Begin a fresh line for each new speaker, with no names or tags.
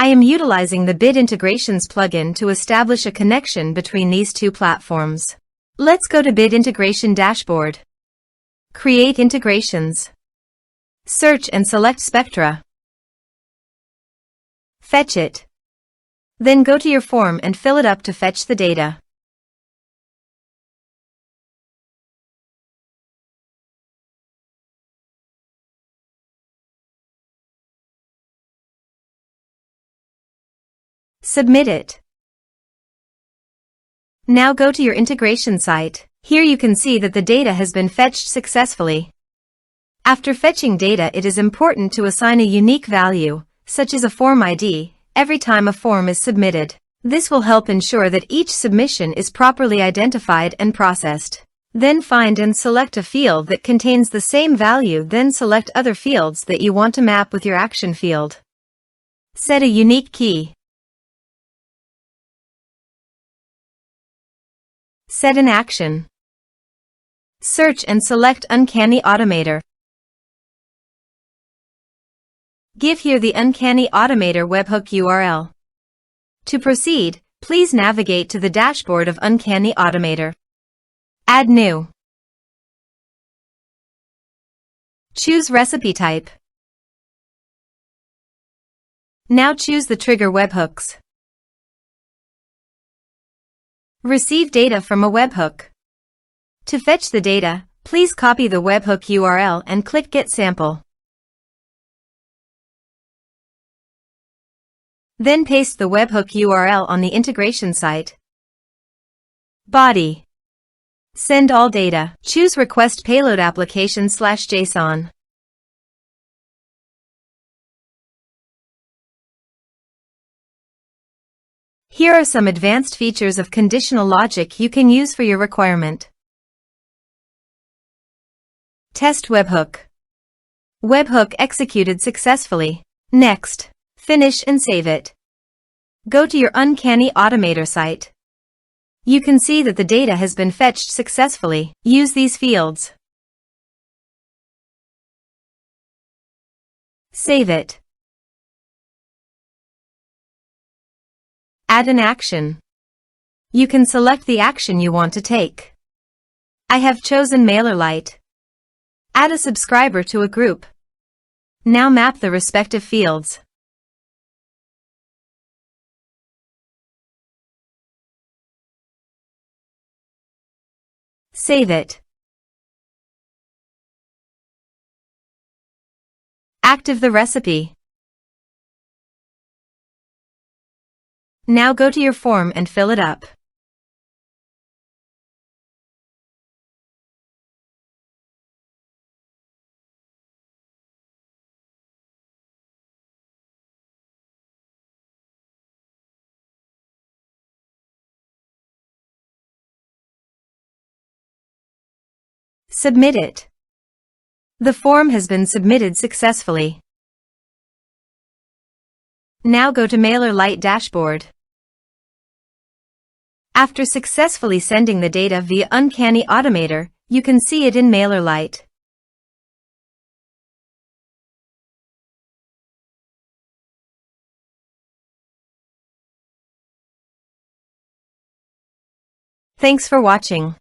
I am utilizing the Bit Integrations plugin to establish a connection between these two platforms. Let's go to Bit Integration Dashboard. Create integrations. Search and select Spectra. Fetch it. Then go to your form and fill it up to fetch the data. Submit it. Now go to your integration site. Here you can see that the data has been fetched successfully. After fetching data, it is important to assign a unique value, such as a form ID, every time a form is submitted. This will help ensure that each submission is properly identified and processed. Then find and select a field that contains the same value, then select other fields that you want to map with your action field. Set a unique key. Set an action. Search and select Uncanny Automator. Give here the Uncanny Automator webhook URL. To proceed, please navigate to the dashboard of Uncanny Automator. Add new. Choose recipe type. Now choose the trigger webhooks. Receive data from a webhook. To fetch the data, please copy the webhook URL and click Get Sample. Then paste the webhook URL on the integration site. Body. Send all data. Choose Request Payload Application/JSON. Here are some advanced features of conditional logic you can use for your requirement. Test webhook. Webhook executed successfully. Next. Finish and save it. Go to your Uncanny Automator site. You can see that the data has been fetched successfully. Use these fields. Save it. Add an action. You can select the action you want to take. I have chosen MailerLite. Add a subscriber to a group. Now map the respective fields. Save it. Active the recipe. Now go to your form and fill it up. Submit it. The form has been submitted successfully. Now go to MailerLite dashboard. After successfully sending the data via Uncanny Automator, you can see it in MailerLite. Thanks for watching.